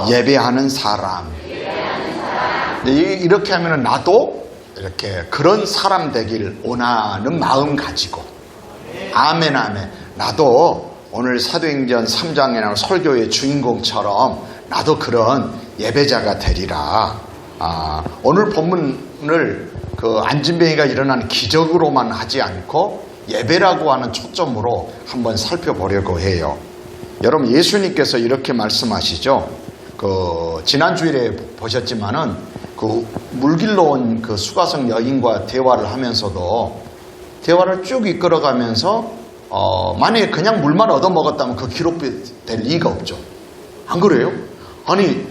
예배하는 사람. 이렇게 하면 나도 이렇게 그런 사람 되길 원하는 마음 가지고. 아멘, 아멘. 나도 오늘 사도행전 3장에 나온 설교의 주인공처럼 나도 그런 예배자가 되리라. 오늘 본문을 그 안진뱅이가 일어난 기적으로만 하지 않고 예배라고 하는 초점으로 한번 살펴보려고 해요. 여러분, 예수님께서 이렇게 말씀하시죠. 지난 주일에 보셨지만은 그 물길로 온 그 수가성 여인과 대화를 하면서도 대화를 쭉 이끌어가면서 만약에 그냥 물만 얻어먹었다면 그 기록될 리가 없죠. 안 그래요? 아니,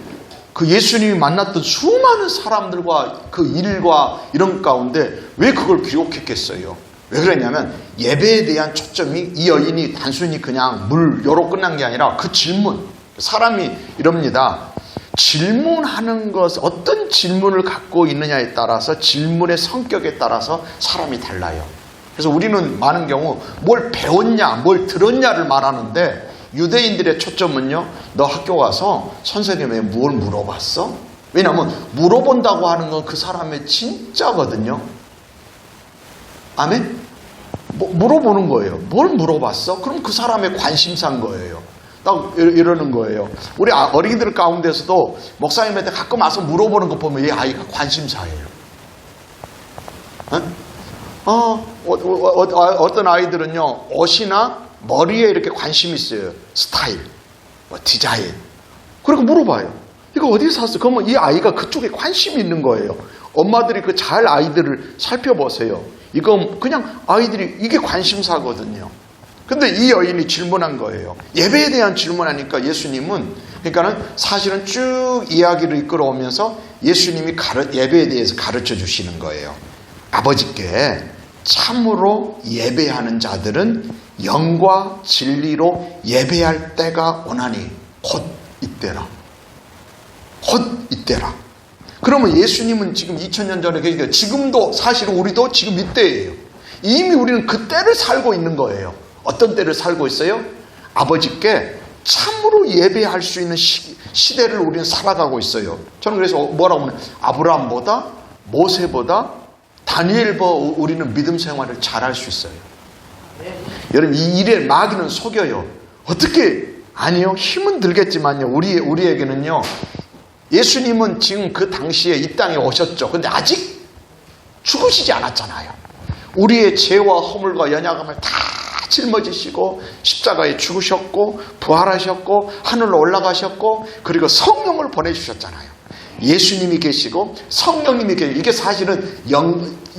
그 예수님이 만났던 수많은 사람들과 그 일과 이런 가운데 왜 그걸 기록했겠어요? 왜 그러냐면 예배에 대한 초점이 이 여인이 단순히 그냥 물요로 끝난 게 아니라 그 질문. 사람이 이럽니다. 질문하는 것, 어떤 질문을 갖고 있느냐에 따라서 질문의 성격에 따라서 사람이 달라요. 그래서 우리는 많은 경우 뭘 배웠냐, 뭘 들었냐를 말하는데 유대인들의 초점은요, 너 학교 가서 선생님에 뭘 물어봤어? 왜냐하면 물어본다고 하는 건 그 사람의 진짜거든요. 아멘? 물어보는 거예요. 뭘 물어봤어? 그럼 그 사람의 관심사인 거예요. 딱 이러는 거예요. 우리 어린이들 가운데서도 목사님한테 가끔 와서 물어보는 거 보면 이 아이가 관심사예요. 어떤 아이들은요, 옷이나 머리에 이렇게 관심이 있어요. 스타일, 디자인. 그러니까 물어봐요. 이거 어디서 샀어? 그러면 이 아이가 그쪽에 관심이 있는 거예요. 엄마들이 잘 아이들을 살펴보세요. 이건 그냥 아이들이 이게 관심사거든요. 근데 이 여인이 질문한 거예요. 예배에 대한 질문하니까 예수님은, 그러니까는 사실은 쭉 이야기를 이끌어오면서 예수님이 예배에 대해서 가르쳐 주시는 거예요. 아버지께 참으로 예배하는 자들은 영과 진리로 예배할 때가 오나니 곧 이때라. 곧 이때라. 그러면 예수님은 지금 2000년 전에 계시니까 지금도 사실은 우리도 지금 이때예요. 이미 우리는 그 때를 살고 있는 거예요. 어떤 때를 살고 있어요? 아버지께 참으로 예배할 수 있는 시대를 우리는 살아가고 있어요. 저는 그래서 뭐라고 하면 아브라함보다 모세보다 다니엘보다 우리는 믿음 생활을 잘할 수 있어요. 여러분, 이 일에 마귀는 속여요. 어떻게? 아니요. 힘은 들겠지만요. 우리에게는요. 예수님은 지금 그 당시에 이 땅에 오셨죠. 근데 아직 죽으시지 않았잖아요. 우리의 죄와 허물과 연약함을 다 짊어지시고 십자가에 죽으셨고 부활하셨고 하늘로 올라가셨고 그리고 성령을 보내주셨잖아요. 예수님이 계시고 성령님이 계시고 이게 사실은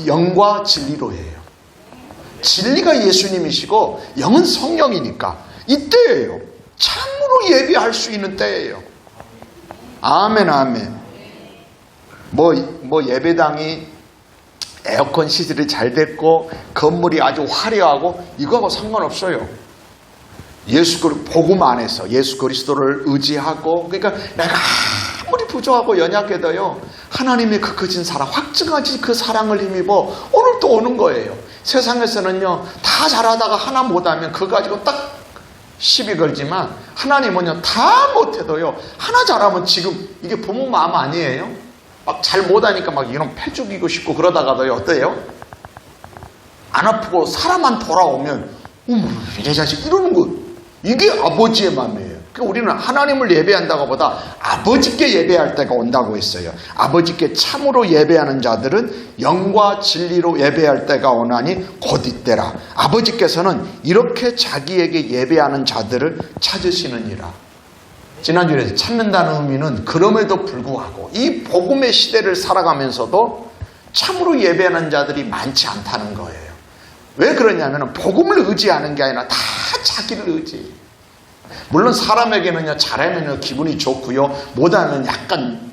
영과 진리로예요. 진리가 예수님이시고 영은 성령이니까 이때예요. 참으로 예배할 수 있는 때예요. 아멘, 아멘. 예배당이 에어컨 시설이 잘 됐고 건물이 아주 화려하고 이거하고 상관없어요. 복음 안에서 예수 그리스도를 의지하고, 그러니까 내가 아무리 부족하고 연약해도요, 하나님의 그 크신 사랑, 확증하지 그 사랑을 힘입어 오늘 또 오는 거예요. 세상에서는요, 다 잘하다가 하나 못하면 그거 가지고 딱 시비 걸지만 하나님은요, 다 못해도요, 하나 잘하면 지금 이게 부모 마음 아니에요? 막 잘 못하니까 막 이런 패 죽이고 싶고 그러다가도요, 어때요? 안 아프고 사람만 돌아오면 이 자식 이러는 거, 이게 아버지의 마음이에요. 그러니까 우리는 하나님을 예배한다고 보다 아버지께 예배할 때가 온다고 했어요. 아버지께 참으로 예배하는 자들은 영과 진리로 예배할 때가 오나니 곧 이때라. 아버지께서는 이렇게 자기에게 예배하는 자들을 찾으시느니라. 지난주에 찾는다는 의미는 그럼에도 불구하고 이 복음의 시대를 살아가면서도 참으로 예배하는 자들이 많지 않다는 거예요. 왜 그러냐면 복음을 의지하는 게 아니라 다 자기를 의지해요. 물론 사람에게는요, 잘하면 기분이 좋고요, 못하면 약간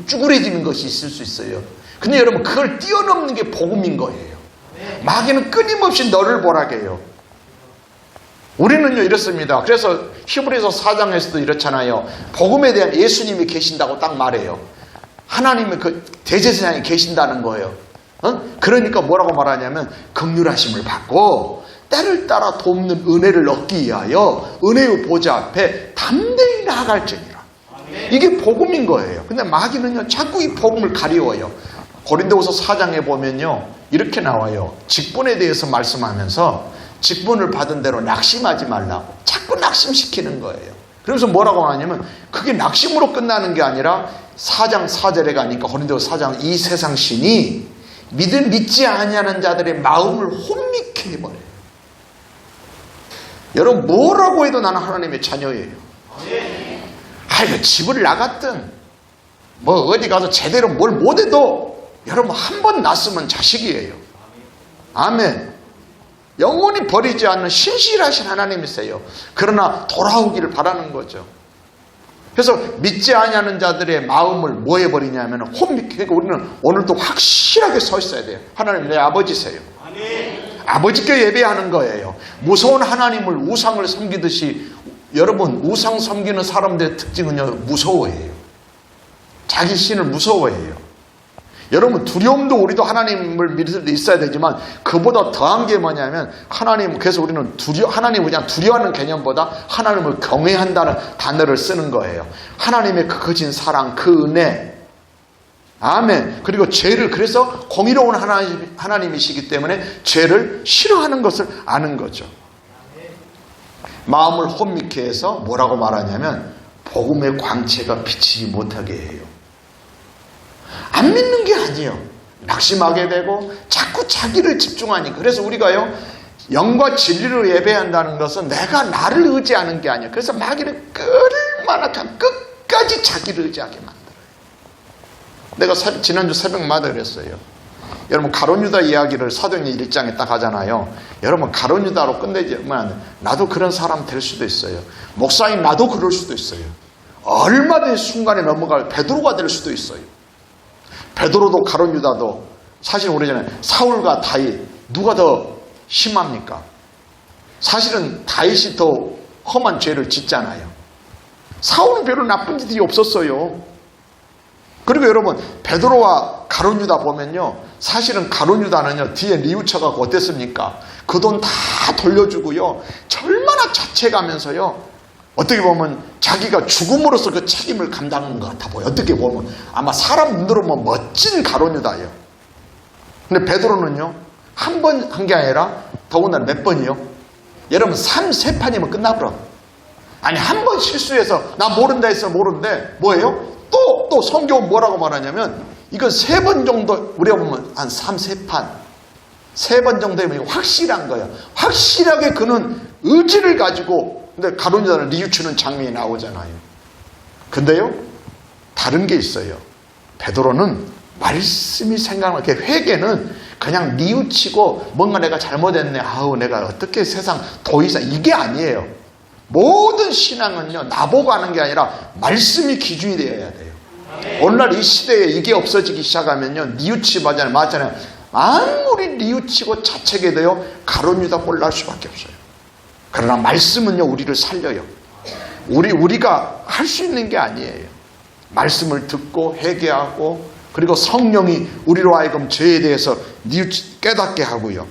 쭈그레지는 것이 있을 수 있어요. 근데 여러분, 그걸 뛰어넘는 게 복음인 거예요. 마귀는 끊임없이 너를 보라게 해요. 우리는요, 이렇습니다. 그래서 히브리서 4장에서도 이렇잖아요. 복음에 대한 예수님이 계신다고 딱 말해요. 하나님의 그 대제사장이 계신다는 거예요. 그러니까 뭐라고 말하냐면 긍휼하심을 받고 때를 따라 돕는 은혜를 얻기 위하여 은혜의 보좌 앞에 담대히 나아갈지니라. 이게 복음인 거예요. 근데 마귀는요, 자꾸 이 복음을 가리워요. 고린도후서 4장에 보면요, 이렇게 나와요. 직분에 대해서 말씀하면서 직분을 받은 대로 낙심하지 말라고 자꾸 낙심시키는 거예요. 그래서 뭐라고 하냐면 그게 낙심으로 끝나는 게 아니라 4장 4절에 가니까 고린도후서 4장 이 세상 신이 믿지 아니하는 자들의 마음을 혼미케 해버려요. 여러분, 뭐라고 해도 나는 하나님의 자녀예요. 아이고, 집을 나갔든 뭐 어디 가서 제대로 뭘 못해도 여러분 한 번 낳았으면 자식이에요. 아멘. 영원히 버리지 않는 신실하신 하나님이세요. 그러나 돌아오기를 바라는 거죠. 그래서 믿지 아니하는 자들의 마음을 뭐 해버리냐면 혼미케. 그러니까 우리는 오늘도 확실하게 서 있어야 돼요. 하나님 내 아버지세요. 아버지께 예배하는 거예요. 무서운 하나님을 우상을 섬기듯이, 여러분 우상 섬기는 사람들의 특징은요, 무서워해요. 자기 신을 무서워해요. 여러분 두려움도 우리도 하나님을 믿을 때 있어야 되지만 그보다 더한 게 뭐냐면 하나님, 그래서 우리는 하나님을 그냥 두려워하는 개념보다 하나님을 경외한다는 단어를 쓰는 거예요. 하나님의 그 거진 사랑, 그 은혜, 아멘. 그리고 죄를, 그래서 공의로운 하나님이시기 때문에 죄를 싫어하는 것을 아는 거죠. 마음을 혼미케 해서 뭐라고 말하냐면 복음의 광채가 비치지 못하게 해요. 안 믿는 게 아니에요. 낙심하게 되고 자꾸 자기를 집중하니까. 그래서 우리가요, 영과 진리로 예배한다는 것은 내가 나를 의지하는 게 아니에요. 그래서 마귀는 얼마나 끝까지 자기를 의지하게 만들어요. 내가 지난주 새벽마다 그랬어요. 여러분 가룟유다 이야기를 사도행전 1장에 딱 하잖아요. 여러분 가룟유다로 끝내지만 나도 그런 사람 될 수도 있어요. 목사인 나도 그럴 수도 있어요. 얼마든지 순간에 넘어갈 베드로가 될 수도 있어요. 베드로도 가룟유다도 사실 오래전에 사울과 다윗 누가 더 심합니까? 사실은 다윗이 더 험한 죄를 짓잖아요. 사울은 별로 나쁜 짓이 없었어요. 그리고 여러분 베드로와 가룟유다 보면요, 사실은 가룟유다는요 뒤에 뉘우쳐가 어땠습니까? 그 돈 다 돌려주고요, 얼마나 자책하면서요, 어떻게 보면 자기가 죽음으로써 그 책임을 감당하는 것 같아 보여요. 어떻게 보면 아마 사람 눈으로 보면 멋진 가룟유다예요. 근데 베드로는요, 한 번 한 게 아니라 더군다나 몇 번이요? 여러분 3-4판이면 끝나버려. 아니 한 번 실수해서 나 모른다 해서 모르는데 뭐예요? 또 성경은 뭐라고 말하냐면 이건 3번 정도, 우리가 보면 한 3-4판 3번 정도면 확실한 거예요. 확실하게 그는 의지를 가지고, 근데 가룟유다를 뉘우치는 장면이 나오잖아요. 근데요, 다른 게 있어요. 베드로는 말씀이 생각나게, 회개는 그냥 뉘우치고 뭔가 내가 잘못했네, 아우 내가 어떻게 세상 더 이상, 이게 아니에요. 모든 신앙은요, 나보고 하는 게 아니라 말씀이 기준이 되어야 돼요. 오늘날 이 시대에 이게 없어지기 시작하면요, 맞잖아요. 아무리 뉘우치고 자책해도요, 가룟유다 꼴 날 수밖에 없어요. 그러나 말씀은요, 우리를 살려요. 우리가 할 수 있는 게 아니에요. 말씀을 듣고 회개하고, 그리고 성령이 우리로 하여금 죄에 대해서 깨닫게 하고요.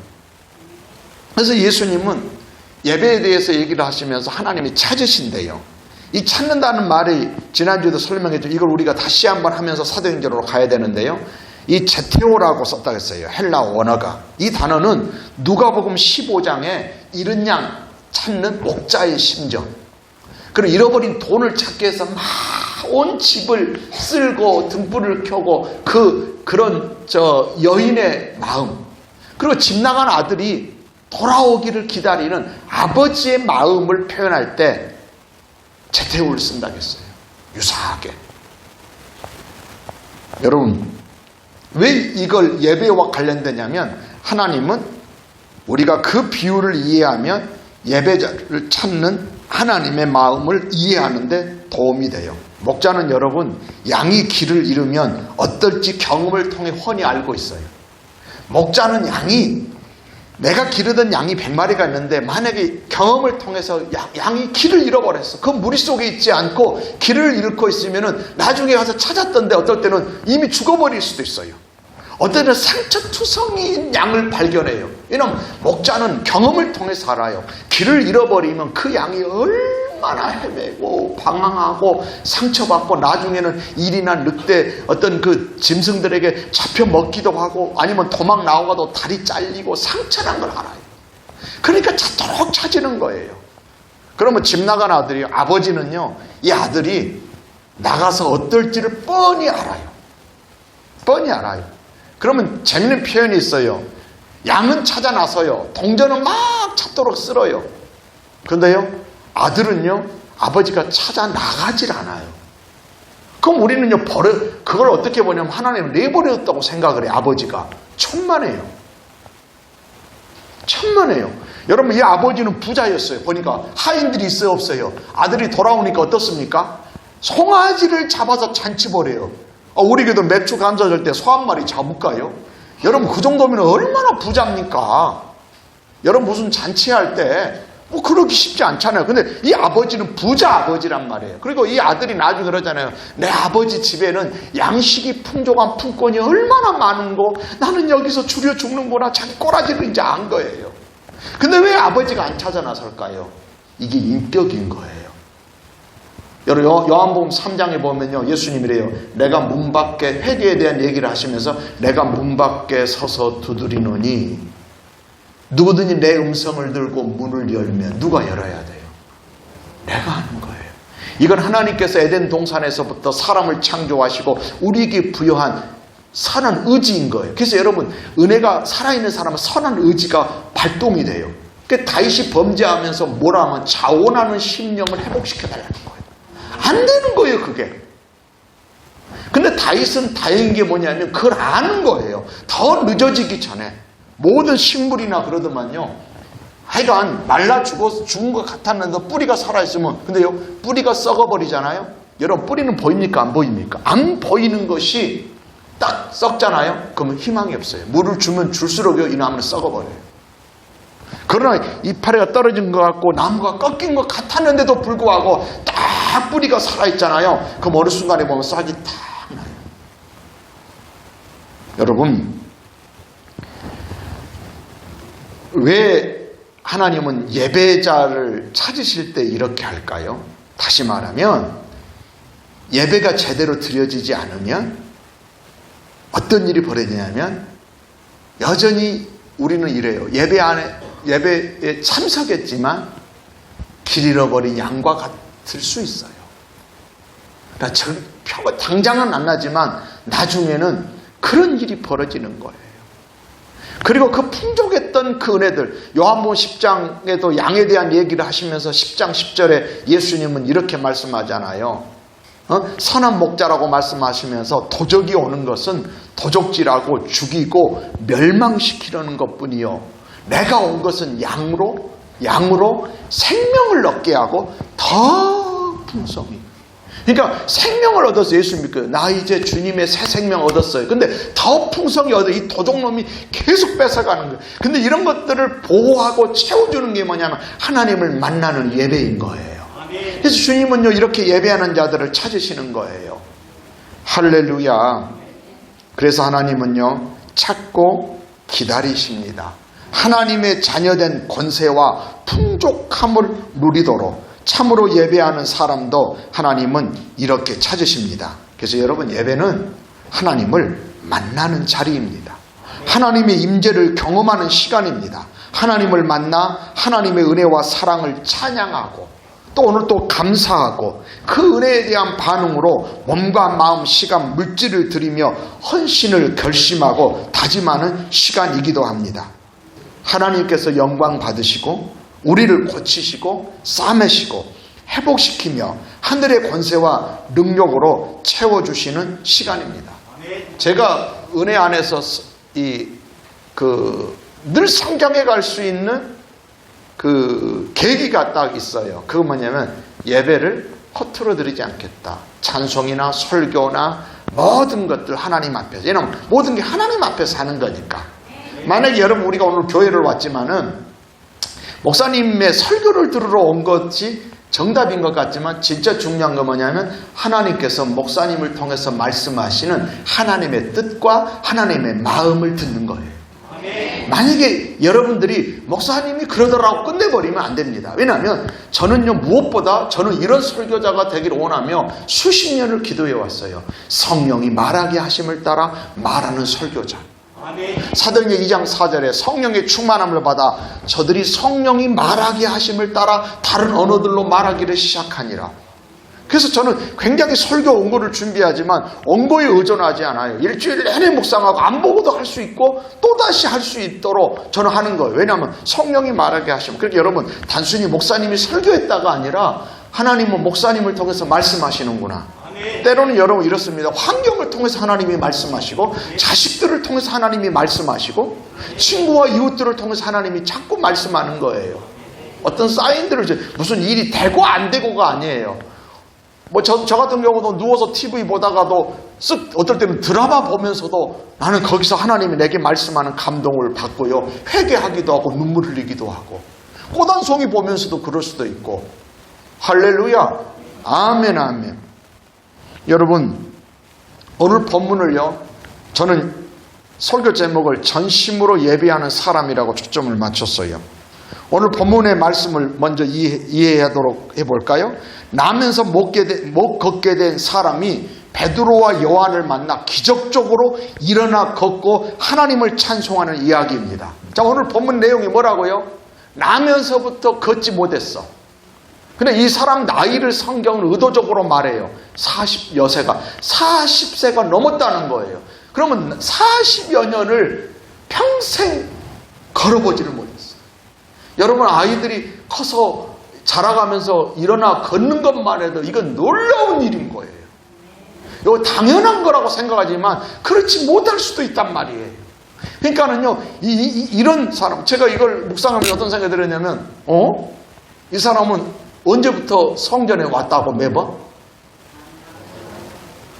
그래서 예수님은 예배에 대해서 얘기를 하시면서 하나님이 찾으신대요. 이 찾는다는 말이 지난주에도 설명했죠. 이걸 우리가 다시 한번 하면서 사도행전으로 가야 되는데요. 이 제테오라고 썼다고 했어요. 헬라 원어가. 이 단어는 누가복음 15장에 잃은 양 찾는 목자의 심정. 그리고 잃어버린 돈을 찾기 위해서 막 온 집을 쓸고 등불을 켜고 그런 여인의 마음. 그리고 집 나간 아들이 돌아오기를 기다리는 아버지의 마음을 표현할 때 제테오를 쓴다고 했어요. 유사하게. 여러분, 왜 이걸 예배와 관련되냐면 하나님은 우리가 그 비유를 이해하면 예배자를 찾는 하나님의 마음을 이해하는 데 도움이 돼요. 목자는 여러분, 양이 길을 잃으면 어떨지 경험을 통해 훤히 알고 있어요. 목자는 내가 기르던 양이 100마리가 있는데 만약에 경험을 통해서 양이 길을 잃어버렸어. 그 무리 속에 있지 않고 길을 잃고 있으면 나중에 가서 찾았던데 어떨 때는 이미 죽어버릴 수도 있어요. 어떨 때는 상처투성이인 양을 발견해요. 왜냐하면 목자는 경험을 통해 살아요. 길을 잃어버리면 그 양이 얼마나 얼마나 헤매고 방황하고 상처받고 나중에는 일이나 늑대 어떤 그 짐승들에게 잡혀 먹기도 하고 아니면 도망 나오가도 다리 잘리고 상처난 걸 알아요. 그러니까 찾도록 찾는 거예요. 그러면 집 나간 아들이, 아버지는요, 이 아들이 나가서 어떨지를 뻔히 알아요. 뻔히 알아요. 그러면 재밌는 표현이 있어요. 양은 찾아 나서요. 동전은 막 찾도록 쓸어요. 그런데요, 아들은요, 아버지가 찾아 나가질 않아요. 그럼 우리는요, 그걸 어떻게 보냐면 하나님은 내버렸다고 생각을 해요. 아버지가. 천만에요. 천만에요. 여러분, 이 아버지는 부자였어요. 보니까 하인들이 있어요, 없어요? 아들이 돌아오니까 어떻습니까? 송아지를 잡아서 잔치벌이에요. 우리 교도 매출 감사절 때 소 한 마리 잡을까요? 여러분, 그 정도면 얼마나 부자입니까? 여러분, 무슨 잔치할 때 그러기 쉽지 않잖아요. 근데 이 아버지는 부자 아버지란 말이에요. 그리고 이 아들이 나중에 그러잖아요. 내 아버지 집에는 양식이 풍족한 품권이 얼마나 많은고 나는 여기서 줄여 죽는구나. 자기 꼬라지를 이제 안 거예요. 근데 왜 아버지가 안 찾아 나설까요? 이게 인격인 거예요. 여러분, 요한복음 3장에 보면요, 예수님이래요. 내가 문 밖에, 회개에 대한 얘기를 하시면서 내가 문 밖에 서서 두드리노니 누구든지 내 음성을 들고 문을 열면 누가 열어야 돼요? 내가 하는 거예요. 이건 하나님께서 에덴 동산에서부터 사람을 창조하시고 우리에게 부여한 선한 의지인 거예요. 그래서 여러분, 은혜가 살아있는 사람은 선한 의지가 발동이 돼요. 그러니까 다윗이 범죄하면서 뭐라 하면 자원하는 심령을 회복시켜달라는 거예요. 안 되는 거예요, 그게. 근데 다윗은 다행인 게 뭐냐면 그걸 아는 거예요. 더 늦어지기 전에. 모든 식물이나 그러더만요. 하여간 말라 죽은 것 같았는데 뿌리가 살아있으면, 근데요, 뿌리가 썩어버리잖아요. 여러분, 뿌리는 보입니까? 안 보입니까? 안 보이는 것이 딱 썩잖아요. 그러면 희망이 없어요. 물을 주면 줄수록요, 이 나무는 썩어버려요. 그러나 이파리가 떨어진 것 같고 나무가 꺾인 것 같았는데도 불구하고 딱 뿌리가 살아있잖아요. 그럼 어느 순간에 보면 싹이 탁 나요. 여러분, 왜 하나님은 예배자를 찾으실 때 이렇게 할까요? 다시 말하면 예배가 제대로 드려지지 않으면 어떤 일이 벌어지냐면 여전히 우리는 이래요. 예배에 참석했지만 길 잃어버린 양과 같을 수 있어요. 그러니까 당장은 안 나지만 나중에는 그런 일이 벌어지는 거예요. 그리고 그 풍족했던 그 은혜들, 요한복음 10장에도 양에 대한 얘기를 하시면서 10장 10절에 예수님은 이렇게 말씀하잖아요. 선한 목자라고 말씀하시면서 도적이 오는 것은 도적질하고 죽이고 멸망시키려는 것뿐이요, 내가 온 것은 양으로 생명을 얻게 하고 더 풍성히. 그러니까 생명을 얻어서 예수 믿고요. 나 이제 주님의 새 생명 얻었어요. 근데 더 풍성히 얻어. 이 도적놈이 계속 뺏어가는 거예요. 근데 이런 것들을 보호하고 채워주는 게 뭐냐면 하나님을 만나는 예배인 거예요. 그래서 주님은요, 이렇게 예배하는 자들을 찾으시는 거예요. 할렐루야. 그래서 하나님은요, 찾고 기다리십니다. 하나님의 자녀된 권세와 풍족함을 누리도록 참으로 예배하는 사람도 하나님은 이렇게 찾으십니다. 그래서 여러분, 예배는 하나님을 만나는 자리입니다. 하나님의 임재를 경험하는 시간입니다. 하나님을 만나 하나님의 은혜와 사랑을 찬양하고 또 오늘 또 감사하고 그 은혜에 대한 반응으로 몸과 마음, 시간, 물질을 드리며 헌신을 결심하고 다짐하는 시간이기도 합니다. 하나님께서 영광 받으시고 우리를 고치시고 싸매시고 회복시키며 하늘의 권세와 능력으로 채워주시는 시간입니다. 제가 은혜 안에서 늘 성장해 갈 수 있는 그 계기가 딱 있어요. 그건 뭐냐면 예배를 허투루 드리지 않겠다. 찬송이나 설교나 모든 것들 하나님 앞에서. 왜냐하면 모든 게 하나님 앞에서 하는 거니까. 만약에 여러분, 우리가 오늘 교회를 왔지만은 목사님의 설교를 들으러 온 것이 정답인 것 같지만 진짜 중요한 건 뭐냐면 하나님께서 목사님을 통해서 말씀하시는 하나님의 뜻과 하나님의 마음을 듣는 거예요. 만약에 여러분들이 목사님이 그러더라고 끝내버리면 안 됩니다. 왜냐하면 저는요, 무엇보다 저는 이런 설교자가 되기를 원하며 수십 년을 기도해 왔어요. 성령이 말하게 하심을 따라 말하는 설교자. 사도행전 2장 4절에 성령의 충만함을 받아 저들이 성령이 말하게 하심을 따라 다른 언어들로 말하기를 시작하니라. 그래서 저는 굉장히 설교 원고를 준비하지만 원고에 의존하지 않아요. 일주일 내내 묵상하고 안 보고도 할 수 있고 또다시 할 수 있도록 저는 하는 거예요. 왜냐하면 성령이 말하게 하시면. 그러니까 여러분, 단순히 목사님이 설교했다가 아니라 하나님은 목사님을 통해서 말씀하시는구나. 때로는 여러분 이렇습니다. 환경을 통해서 하나님이 말씀하시고, 자식들을 통해서 하나님이 말씀하시고, 친구와 이웃들을 통해서 하나님이 자꾸 말씀하는 거예요. 어떤 사인들을, 무슨 일이 되고 안 되고가 아니에요. 저 같은 경우도 누워서 TV 보다가도 어떨 때는 드라마 보면서도 나는 거기서 하나님이 내게 말씀하는 감동을 받고요. 회개하기도 하고 눈물 흘리기도 하고, 꽃한송이 보면서도 그럴 수도 있고. 할렐루야. 아멘, 아멘. 여러분, 오늘 본문을요, 저는 설교 제목을 전심으로 예배하는 사람이라고 초점을 맞췄어요. 오늘 본문의 말씀을 먼저 이해하도록 해볼까요? 나면서 못 걷게 된 사람이 베드로와 요한을 만나 기적적으로 일어나 걷고 하나님을 찬송하는 이야기입니다. 자, 오늘 본문 내용이 뭐라고요? 나면서부터 걷지 못했어. 근데 이 사람 나이를 성경은 의도적으로 말해요. 40세가 넘었다는 거예요. 그러면 40여 년을 평생 걸어보지를 못했어요. 여러분, 아이들이 커서 자라가면서 일어나 걷는 것만 해도 이건 놀라운 일인 거예요. 이거 당연한 거라고 생각하지만 그렇지 못할 수도 있단 말이에요. 그러니까는요, 이런 사람, 제가 이걸 묵상하면서 어떤 생각이 들었냐면, 이 사람은 언제부터 성전에 왔다고 매번?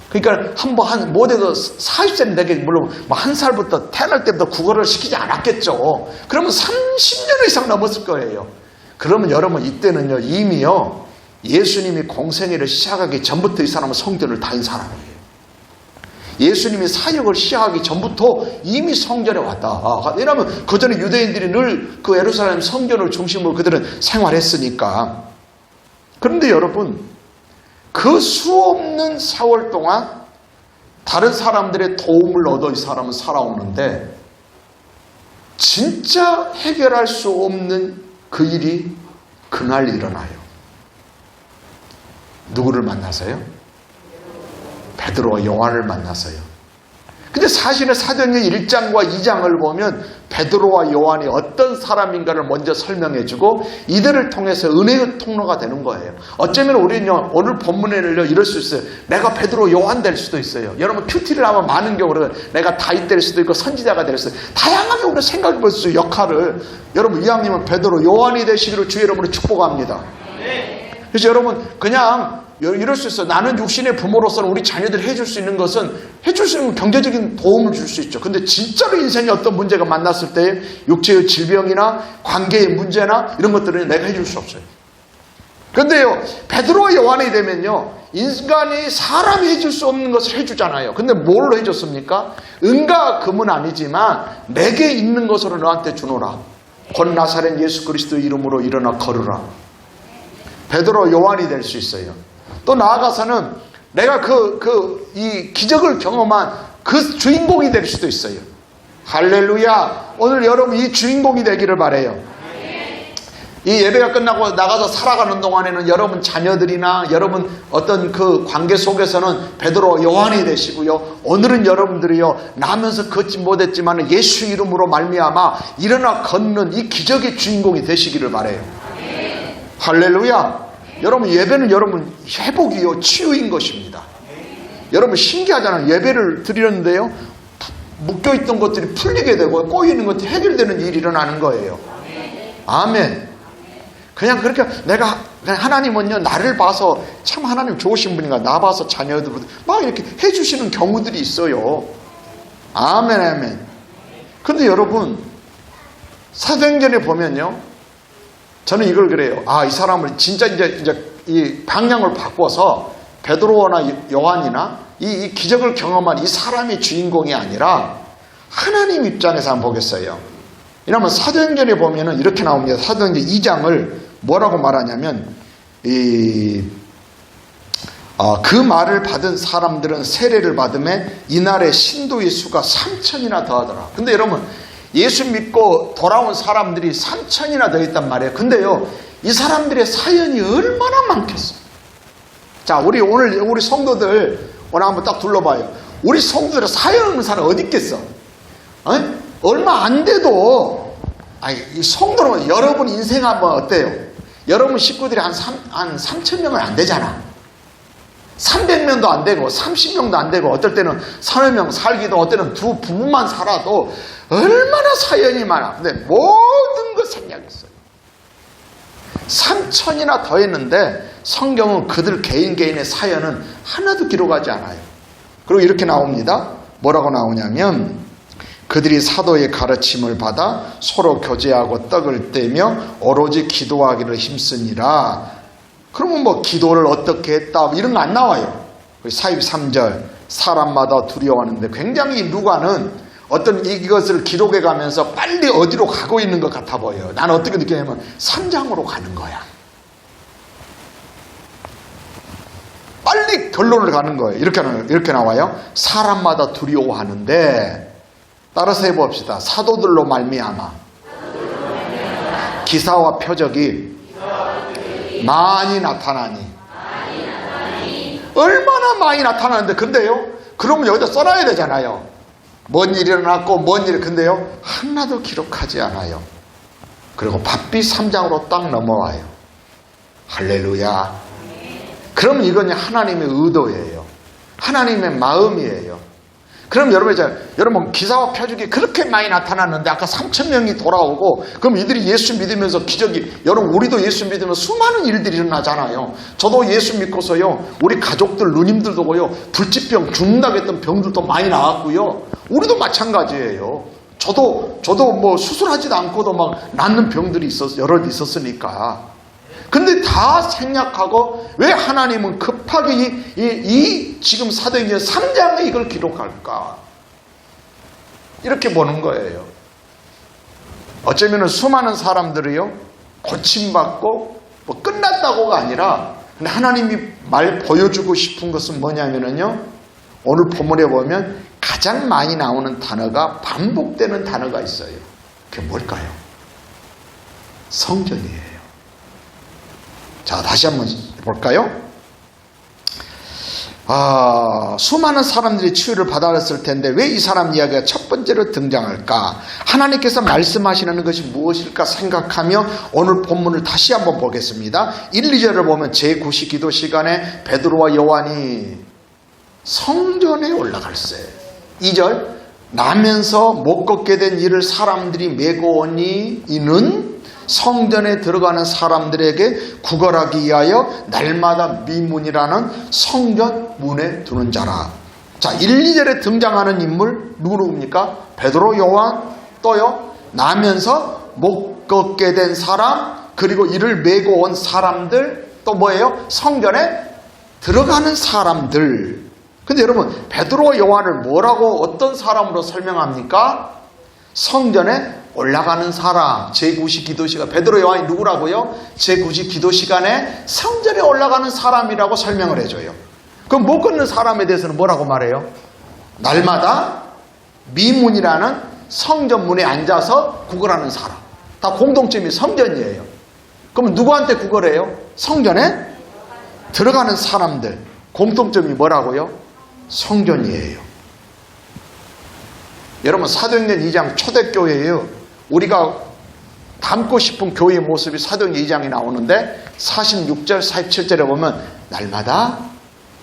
그러니까 못해도 40세는 되게, 물론 한 살부터 태어날 때부터 국어를 시키지 않았겠죠. 그러면 30년 이상 넘었을 거예요. 그러면 여러분, 이때는요, 이미요, 예수님이 공생애를 시작하기 전부터 이 사람은 성전을 다닌 사람이에요. 예수님이 사역을 시작하기 전부터 이미 성전에 왔다. 왜냐하면 그 전에 유대인들이 늘 그 예루살렘 성전을 중심으로 그들은 생활했으니까. 그런데 여러분, 그 수없는 세월 동안 다른 사람들의 도움을 얻어 이 사람은 살아오는데, 진짜 해결할 수 없는 그 일이 그날 일어나요. 누구를 만나서요? 베드로와 요한을 만나서요. 근데 사실은 사도행전 1장과 2장을 보면 베드로와 요한이 어떤 사람인가를 먼저 설명해주고 이들을 통해서 은혜의 통로가 되는 거예요. 어쩌면 우리는요, 오늘 본문에는요, 이럴 수 있어요. 내가 베드로 요한 될 수도 있어요. 여러분, 큐티를 하면 많은 경우는 내가 다윗 될 수도 있고 선지자가 될 수도 있고, 다양하게 우리가 생각해 볼 수 있어요, 역할을. 여러분, 이왕이면 베드로 요한이 되시기를 주의 이름으로 축복합니다. 그래서 여러분, 그냥 이럴 수 있어요. 나는 육신의 부모로서는 우리 자녀들이 해줄 수 있는 것은, 해줄 수 있는 경제적인 도움을 줄 수 있죠. 근데 진짜로 인생에 어떤 문제가 만났을 때 육체의 질병이나 관계의 문제나 이런 것들은 내가 해줄 수 없어요. 그런데요, 베드로와 요한이 되면요, 인간이 사람이 해줄 수 없는 것을 해주잖아요. 근데 뭘로 해줬습니까? 은과 금은 아니지만 내게 있는 것으로 너한테 주노라. 곧 나사렛 예수 그리스도 이름으로 일어나 걸으라. 베드로 요한이 될 수 있어요. 또 나아가서는 내가 이 기적을 경험한 그 주인공이 될 수도 있어요. 할렐루야. 오늘 여러분 이 주인공이 되기를 바라요. 이 예배가 끝나고 나가서 살아가는 동안에는 여러분 자녀들이나 여러분 어떤 그 관계 속에서는 베드로 요한이 되시고요. 오늘은 여러분들이요, 나면서 걷지 못했지만 예수 이름으로 말미암아 일어나 걷는 이 기적의 주인공이 되시기를 바라요. 할렐루야. 여러분, 예배는 여러분 회복이요, 치유인 것입니다. 여러분 신기하잖아요. 예배를 드리는데요, 묶여있던 것들이 풀리게 되고 꼬이는 것들이 해결되는 일이 일어나는 거예요. 아멘. 그냥 그렇게 그냥 하나님은요, 나를 봐서 참 하나님 좋으신 분인가, 나 봐서 자녀들 막 이렇게 해주시는 경우들이 있어요. 아멘, 아멘. 근데 여러분, 사도행전에 보면요, 저는 이걸 그래요. 이 사람을 진짜 이제 이 방향을 바꿔서 베드로나 요한이나 이 기적을 경험한 이 사람이 주인공이 아니라 하나님 입장에서 한번 보겠어요. 왜냐하면 사도행전에 보면은 이렇게 나옵니다. 사도행전 2장을 뭐라고 말하냐면 그 말을 받은 사람들은 세례를 받음에 이날에 신도의 수가 3,000이나 더하더라. 근데 여러분 예수 믿고 돌아온 사람들이 3,000이나 더 있단 말이에요. 근데요 이 사람들의 사연이 얼마나 많겠어. 자, 오늘 우리 성도들 오늘 한번 딱 둘러봐요. 우리 성도들의 사연 없는 사람 어디 있겠어? 얼마 안 돼도 이 성도는 여러분 인생 한번 어때요? 여러분 식구들이 한 3,000명은 안 되잖아. 300명도 안 되고 30명도 안 되고 어떨 때는 3명 살기도 어떨 때는 두 부부만 살아도 얼마나 사연이 많아. 근데 모든 것 생략했어요. 3,000이나 더 했는데 성경은 그들 개인의 사연은 하나도 기록하지 않아요. 그리고 이렇게 나옵니다. 뭐라고 나오냐면 그들이 사도의 가르침을 받아 서로 교제하고 떡을 떼며 오로지 기도하기를 힘쓰니라. 그러면 뭐 기도를 어떻게 했다 이런 거 안 나와요. 43절 사람마다 두려워하는데 굉장히 누가는 어떤 이것을 기록해 가면서 빨리 어디로 가고 있는 것 같아 보여요. 나는 어떻게 느끼냐면 3장으로 가는 거야. 빨리 결론을 가는 거예요. 이렇게 나와요. 사람마다 두려워하는데 따라서 해봅시다. 사도들로 말미암아 기사와 표적이 많이 나타나니. 얼마나 많이 나타나는데 근데요 그러면 여기다 써놔야 되잖아요. 뭔 일이 일어났고 뭔 일이. 근데요 하나도 기록하지 않아요. 그리고 바삐 3장으로 딱 넘어와요. 할렐루야. 그러면 이건 하나님의 의도예요. 하나님의 마음이에요. 그럼 여러분 기사와 표적이 그렇게 많이 나타났는데 아까 3,000명이 돌아오고 그럼 이들이 예수 믿으면서 기적이 여러분 우리도 예수 믿으면 수많은 일들이 일어나잖아요. 저도 예수 믿고서요 우리 가족들 누님들도요 불치병 죽는다고 했던 병들도 많이 나왔고요. 우리도 마찬가지예요. 저도 뭐 수술하지도 않고도 막 낫는 병들이 여러 있었으니까. 근데 다 생략하고 왜 하나님은 급하게 이 지금 사도행전 3장에 이걸 기록할까? 이렇게 보는 거예요. 어쩌면 수많은 사람들이요 고침받고 뭐 끝났다고가 아니라 근데 하나님이 말 보여주고 싶은 것은 뭐냐면요 오늘 본문에 보면 가장 많이 나오는 단어가 반복되는 단어가 있어요. 그게 뭘까요? 성전이에요. 자, 다시 한번 볼까요? 수많은 사람들이 치유를 받았을 텐데 왜 이 사람 이야기가 첫 번째로 등장할까? 하나님께서 말씀하시는 것이 무엇일까 생각하며 오늘 본문을 다시 한번 보겠습니다. 1, 2절을 보면 제9시 기도 시간에 베드로와 요한이 성전에 올라갈세. 2절 나면서 못 걷게 된 이를 사람들이 메고 오니 이는 성전에 들어가는 사람들에게 구걸하기 위하여 날마다 미문이라는 성전 문에 두는 자라. 자, 1, 2절에 등장하는 인물 누구입니까? 베드로, 요한, 또요 나면서 못 걷게 된 사람 그리고 이를 메고 온 사람들 또 뭐예요? 성전에 들어가는 사람들. 근데 여러분 베드로, 요한을 뭐라고 어떤 사람으로 설명합니까? 성전에 올라가는 사람. 제9시 기도 시간. 베드로, 요한이 누구라고요? 제9시 기도 시간에 성전에 올라가는 사람이라고 설명을 해줘요. 그럼 못 걷는 사람에 대해서는 뭐라고 말해요? 날마다 미문이라는 성전 문에 앉아서 구걸하는 사람. 다 공동점이 성전이에요. 그럼 누구한테 구걸해요? 성전에 들어가는 사람들. 공통점이 뭐라고요? 성전이에요. 여러분 사도행전 2장 초대교회예요. 우리가 닮고 싶은 교회의 모습이 사도행전 2장에 나오는데 46절 47절에 보면 날마다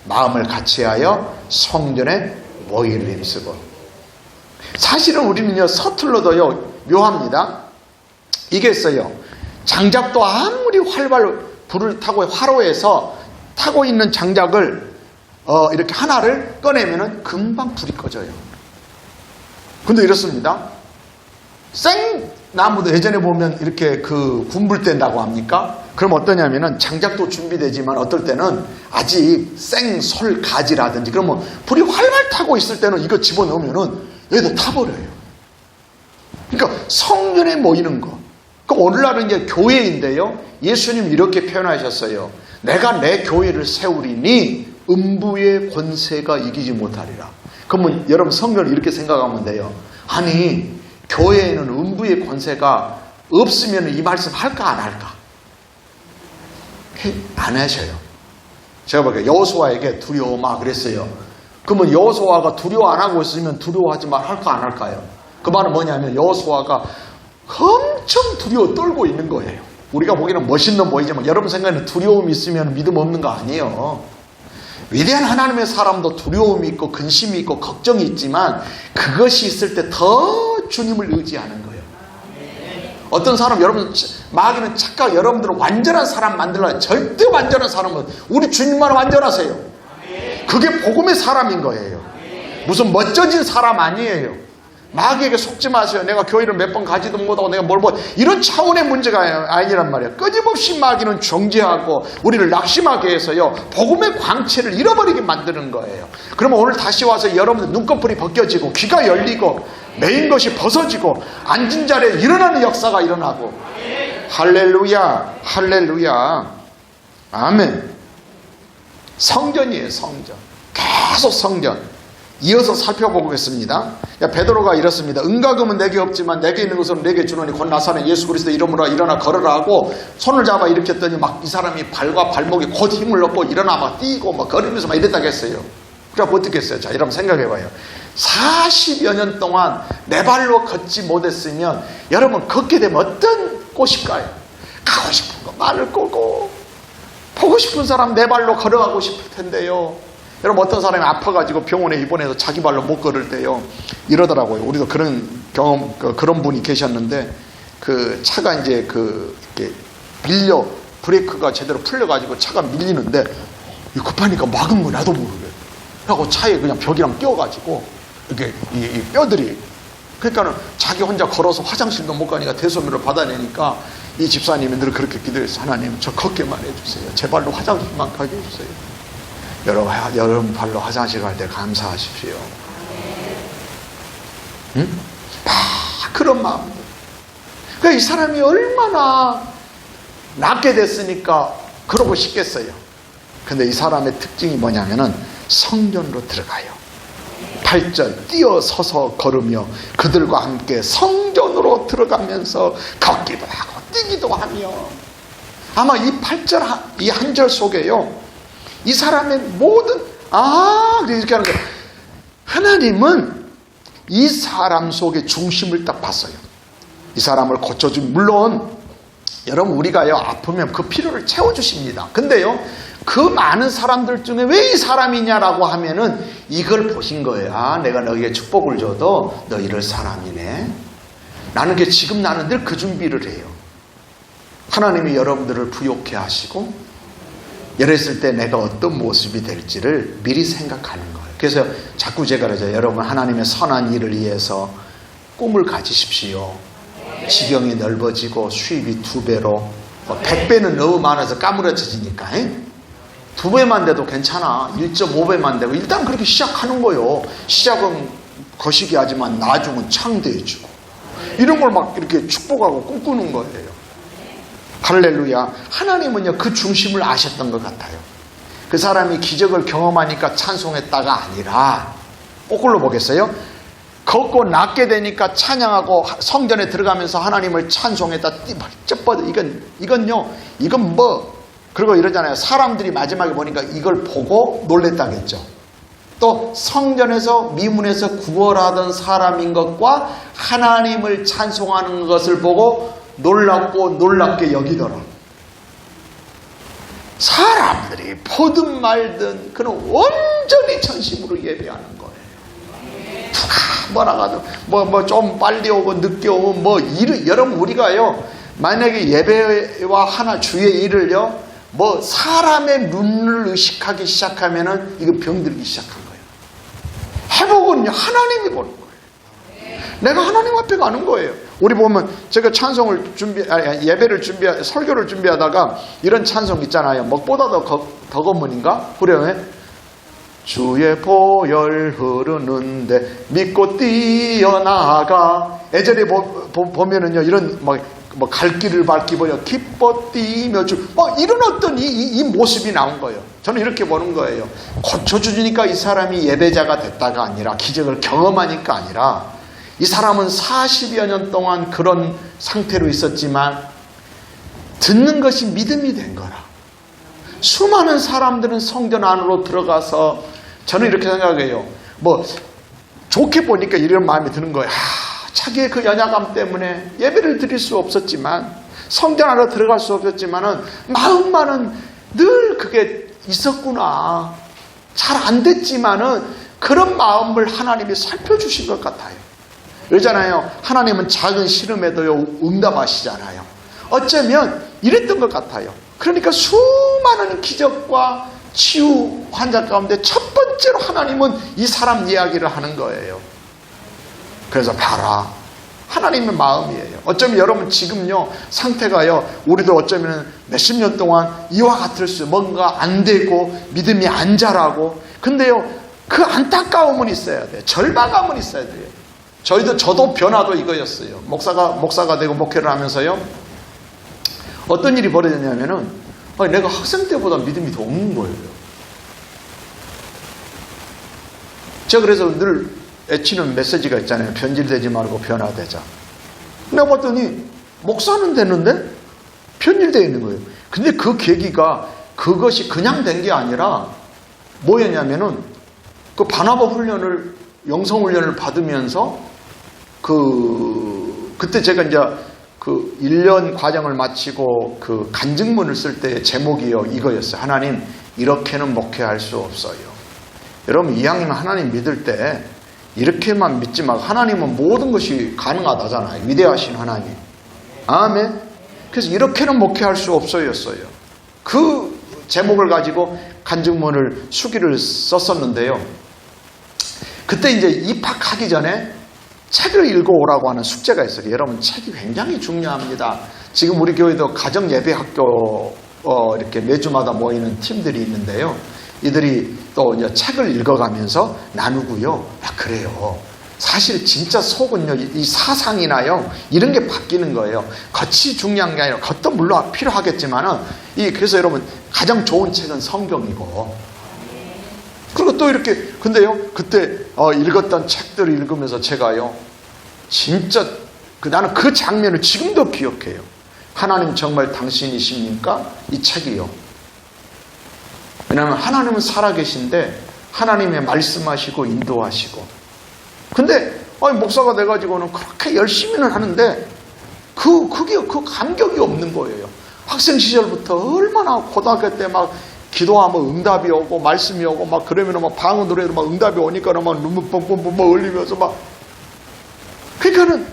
마음을 같이하여 성전에 모이를 힘쓰고. 사실은 우리는요 서툴러도요 묘합니다. 이게 있어요. 장작도 아무리 활발 불을 타고 화로에서 타고 있는 장작을 이렇게 하나를 꺼내면은 금방 불이 꺼져요. 근데 이렇습니다. 생나무도 예전에 보면 이렇게 그 군불 뗀다고 합니까? 그럼 어떠냐면은 장작도 준비되지만 어떨 때는 아직 생솔 가지라든지 그러면 불이 활발 타고 있을 때는 이거 집어넣으면은 얘도 타버려요. 그러니까 성전에 모이는 거. 그럼 오늘날은 이제 교회인데요. 예수님 이렇게 표현하셨어요. 내가 내 교회를 세우리니 음부의 권세가 이기지 못하리라. 그러면 여러분 성경을 이렇게 생각하면 돼요. 아니 교회에는 음부의 권세가 없으면 이 말씀 할까 안 할까? 안 하셔요. 제가 보기에 여호수아에게 두려워 마 그랬어요. 그러면 여호수아가 두려워 안 하고 있으면 두려워하지 말 할까 안 할까요? 그 말은 뭐냐면 여호수아가 엄청 두려워 떨고 있는 거예요. 우리가 보기에는 멋있는 보이지만 여러분 생각에는 두려움이 있으면 믿음 없는 거 아니에요. 위대한 하나님의 사람도 두려움이 있고 근심이 있고 걱정이 있지만 그것이 있을 때 더 주님을 의지하는 거예요. 어떤 사람 여러분 마귀는 착각 여러분들은 완전한 사람 만들려고 절대 완전한 사람은 우리 주님만 완전하세요. 그게 복음의 사람인 거예요. 무슨 멋져진 사람 아니에요. 마귀에게 속지 마세요. 내가 교회를 몇 번 가지도 못하고 내가 뭘 이런 차원의 문제가 아니란 말이에요. 끊임없이 마귀는 정죄하고 우리를 낙심하게 해서요. 복음의 광채를 잃어버리게 만드는 거예요. 그러면 오늘 다시 와서 여러분들 눈꺼풀이 벗겨지고 귀가 열리고 메인 것이 벗어지고 앉은 자리에 일어나는 역사가 일어나고 할렐루야 할렐루야 아멘. 성전이에요. 성전. 계속 성전. 이어서 살펴보겠습니다. 베드로가 이렇습니다. 은과 금은 내게 없지만 내게 있는 것은 내게 주노니 곧 나사렛 예수 그리스도 이름으로 일어나 걸으라 하고 손을 잡아 일으켰더니 막 이 사람이 발과 발목에 곧 힘을 얻고 일어나 막 뛰고 막 걸으면서 막 이랬다고 했어요. 그럼 어떻게 했어요? 자, 여러분 생각해봐요. 40여 년 동안 내 발로 걷지 못했으면 여러분 걷게 되면 어떤 꽃일까요? 가고 싶은 거 말을 꼬고 보고 싶은 사람 내 발로 걸어가고 싶을 텐데요. 여러분 어떤 사람이 아파가지고 병원에 입원해서 자기 발로 못 걸을 때요 이러더라고요. 우리도 그런 경험 그런 분이 계셨는데 그 차가 이제 이렇게 밀려 브레이크가 제대로 풀려가지고 차가 밀리는데 급하니까 막은 거 나도 모르게 하고 차에 그냥 벽이랑 끼워가지고 이렇게 이 뼈들이 그러니까는 자기 혼자 걸어서 화장실도 못 가니까 대소면을 받아내니까 이 집사님이 늘 그렇게 기도했어요. 하나님 저 걷게만 해주세요. 제 발로 화장실만 가게 해주세요. 여러분 발로 화장실 갈 때 감사하십시오. 응? 그런 마음들. 그러니까 이 사람이 얼마나 낫게 됐으니까 그러고 싶겠어요. 근데 이 사람의 특징이 뭐냐면은 성전으로 들어가요. 8절 뛰어서서 걸으며 그들과 함께 성전으로 들어가면서 걷기도 하고 뛰기도 하며 아마 이 8절 이 한 절 속에요. 이 사람의 모든 이렇게 하는 거예요. 하나님은 이 사람 속에 중심을 딱 봤어요. 이 사람을 고쳐준 물론 여러분 우리가요 아프면 그 필요를 채워주십니다. 근데요 그 많은 사람들 중에 왜 이 사람이냐라고 하면은 이걸 보신 거예요. 내가 너에게 축복을 줘도 너 이럴 사람이네. 나는 지금 나는 늘 그 준비를 해요. 하나님이 여러분들을 부욕해 하시고 이랬을 때 내가 어떤 모습이 될지를 미리 생각하는 거예요. 그래서 자꾸 제가 그러죠. 여러분 하나님의 선한 일을 위해서 꿈을 가지십시오. 지경이 넓어지고 수입이 2배로 100배는 너무 많아서 까무러져지니까 2배만 돼도 괜찮아. 1.5배만 되고 일단 그렇게 시작하는 거예요. 시작은 거시기 하지만 나중은 창대해지고 이런 걸 막 이렇게 축복하고 꿈꾸는 거예요. 할렐루야. 하나님은요 그 중심을 아셨던 것 같아요. 그 사람이 기적을 경험하니까 찬송했다가 아니라 거꾸로 보겠어요? 걷고 낫게 되니까 찬양하고 성전에 들어가면서 하나님을 찬송했다. 벌쩍 뻗어. 이건 뭐 그리고 이러잖아요. 사람들이 마지막에 보니까 이걸 보고 놀랬다겠죠. 또 성전에서 미문에서 구걸하던 사람인 것과 하나님을 찬송하는 것을 보고 놀랍고 놀랍게 여기더라. 사람들이 보든 말든 그는 온전히 전심으로 예배하는 거예요. 누가 뭐라 하든 뭐 좀 빨리 오고 늦게 오고 여러분 우리가요 만약에 예배와 주의 일을요 뭐 사람의 눈을 의식하기 시작하면은 이거 병들기 시작한 거예요. 회복은 하나님이 보는 거예요. 내가 하나님 앞에 가는 거예요. 우리 보면 제가 찬송을 예배를 설교를 준비하다가 이런 찬송 있잖아요. 먹보다 더 검은인가? 후렴에 주의 보혈 흐르는데 믿고 뛰어나가. 예전에 보면은요, 이런 뭐 갈 길을 밟기보여 기뻐 뛰며 이런 어떤 이 모습이 나온 거예요. 저는 이렇게 보는 거예요. 고쳐주니까 이 사람이 예배자가 됐다가 아니라, 기적을 경험하니까 아니라, 이 사람은 40여 년 동안 그런 상태로 있었지만 듣는 것이 믿음이 된 거라. 수많은 사람들은 성전 안으로 들어가서, 저는 이렇게 생각해요. 뭐 좋게 보니까 이런 마음이 드는 거예요. 자기의 그 연약함 때문에 예배를 드릴 수 없었지만, 성전 안으로 들어갈 수 없었지만은 마음만은 늘 그게 있었구나. 잘 안 됐지만은 그런 마음을 하나님이 살펴주신 것 같아요. 그러잖아요. 하나님은 작은 시름에도요 응답하시잖아요. 어쩌면 이랬던 것 같아요. 그러니까 수많은 기적과 치유 환자 가운데 첫 번째로 하나님은 이 사람 이야기를 하는 거예요. 그래서 봐라, 하나님의 마음이에요. 어쩌면 여러분 지금요 상태가요, 우리도 어쩌면 몇십 년 동안 이와 같을 수, 뭔가 안 되고 믿음이 안 자라고, 근데요 그 안타까움은 있어야 돼요. 절망감은 있어야 돼요. 저도 변화도 이거였어요. 목사가 되고 목회를 하면서요, 어떤 일이 벌어졌냐면은, 내가 학생 때보다 믿음이 더 없는 거예요. 제가 그래서 늘 애치는 메시지가 있잖아요. 변질되지 말고 변화되자. 내가 봤더니 목사는 됐는데 변질되어 있는 거예요. 근데 그 계기가, 그것이 그냥 된 게 아니라 뭐였냐면은, 그 바나바 훈련을, 영성 훈련을 받으면서 그때 제가 이제 그 1년 과정을 마치고 그 간증문을 쓸 때 제목이요 이거였어요. 하나님, 이렇게는 목회할 수 없어요. 여러분, 이왕이면 하나님 믿을 때 이렇게만 믿지 말고, 하나님은 모든 것이 가능하다잖아요. 위대하신 하나님. 아멘. 그래서 이렇게는 목회할 수 없어였어요. 그 제목을 가지고 간증문을 수기를 썼었는데요. 그때 이제 입학하기 전에 책을 읽어오라고 하는 숙제가 있어요. 여러분, 책이 굉장히 중요합니다. 지금 우리 교회도 가정예배학교 이렇게 매주마다 모이는 팀들이 있는데요. 이들이 또 이제 책을 읽어가면서 나누고요. 그래요. 사실 진짜 속은요, 이 사상이나요, 이런 게 바뀌는 거예요. 겉이 중요한 게 아니라, 겉도 물론 필요하겠지만은, 그래서 여러분, 가장 좋은 책은 성경이고, 그리고 또 이렇게, 근데요, 그때 읽었던 책들을 읽으면서 제가요, 진짜 나는 그 장면을 지금도 기억해요. 하나님 정말 당신이십니까? 이 책이요. 왜냐하면 하나님은 살아계신데 하나님의 말씀하시고 인도하시고, 근데 목사가 돼가지고는 그렇게 열심히는 하는데 그 감격이 없는 거예요. 학생 시절부터 얼마나 고등학교 때 막 기도하면 응답이 오고 말씀이 오고 막 그러면 막 방언 노래도 막 응답이 오니까는 막 눈물 뻥뻥뻥 흘리면서 막, 그러니까는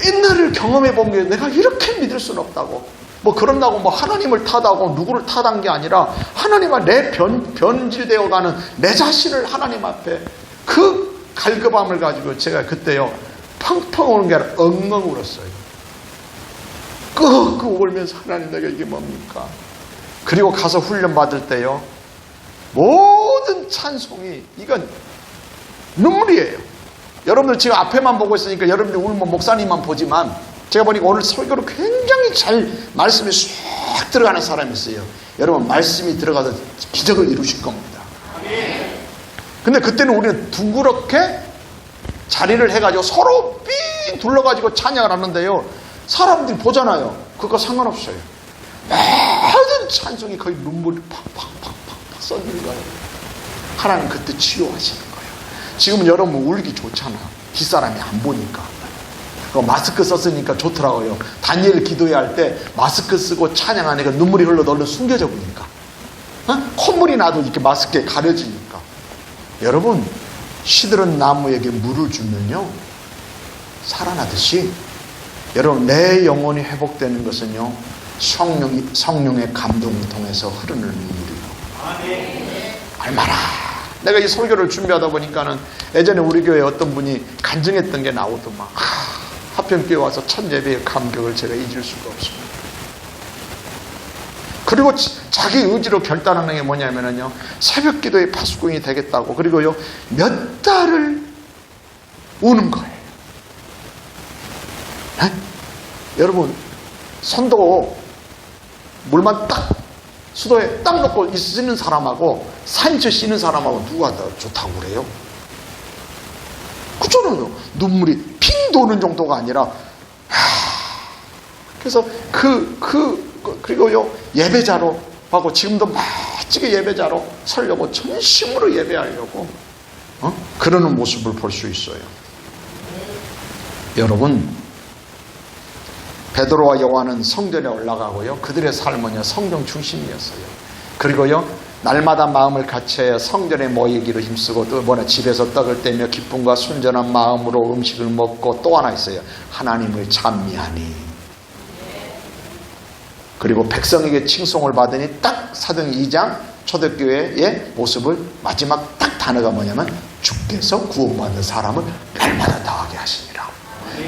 옛날을 경험해 본 게 내가 이렇게 믿을 수는 없다고. 뭐 그런다고 뭐 하나님을 탓하고 누구를 탓한 게 아니라, 하나님과 내 변질되어가는 내 자신을 하나님 앞에 그 갈급함을 가지고 제가 그때요 펑펑 우는 게 아니라 엉엉 울었어요. 끄끄 울면서, 하나님 내가 이게 뭡니까? 그리고 가서 훈련 받을 때요, 모든 찬송이 이건 눈물이에요. 여러분들 지금 앞에만 보고 있으니까 여러분들이 울면 목사님만 보지만, 제가 보니까 오늘 설교를 굉장히 잘 말씀이 쏙 들어가는 사람이 있어요. 여러분, 말씀이 들어가서 기적을 이루실 겁니다. 근데 그때는 우리는 둥그렇게 자리를 해가지고 서로 삥 둘러가지고 찬양을 하는데요, 사람들이 보잖아요. 그거 상관없어요. 모든 찬송이 거의 눈물이 팍팍팍팍 쏟는 거예요. 하나님 그때 치유하시는 거예요. 지금은 여러분 울기 좋잖아. 뒷사람이 안 보니까. 마스크 썼으니까 좋더라고요. 다니엘 기도회할 때 마스크 쓰고 찬양하니까 눈물이 흘러도 얼른 숨겨져 보니까, 콧물이 나도 이렇게 마스크에 가려지니까. 여러분, 시들은 나무에게 물을 주면요 살아나듯이, 여러분, 내 영혼이 회복되는 것은요 성령의 감동을 통해서 흐르는 눈물이에요. 얼마나 내가 이 설교를 준비하다 보니까는, 예전에 우리 교회에 어떤 분이 간증했던 게 나오더만, 하평교회 와서 첫 예배의 감격을 제가 잊을 수가 없습니다. 그리고 자기 의지로 결단하는 게 뭐냐면요, 새벽 기도의 파수꾼이 되겠다고. 그리고요, 몇 달을 우는 거예요. 네? 여러분, 선도 물만 딱 수도에 딱 넣고 쓰는 사람하고 산처 씻는 사람하고 누가 더 좋다고 그래요? 그렇잖아요. 눈물이 핑 도는 정도가 아니라 그래서 그리고요, 예배자로 하고 지금도 멋지게 예배자로 서려고 전심으로 예배하려고 그러는 모습을 볼 수 있어요. 여러분, 베드로와 요한은 성전에 올라가고요, 그들의 삶은요, 성경 중심이었어요. 그리고요, 날마다 마음을 같이하여 성전에 모이기로 힘쓰고, 또 집에서 떡을 떼며 기쁨과 순전한 마음으로 음식을 먹고, 또 하나 있어요. 하나님을 찬미하니. 그리고 백성에게 칭송을 받으니, 딱 사도행전 2장 초대교회의 모습을 마지막 딱 단어가 뭐냐면, 주께서 구원받는 사람을 날마다 더하게 하시니라.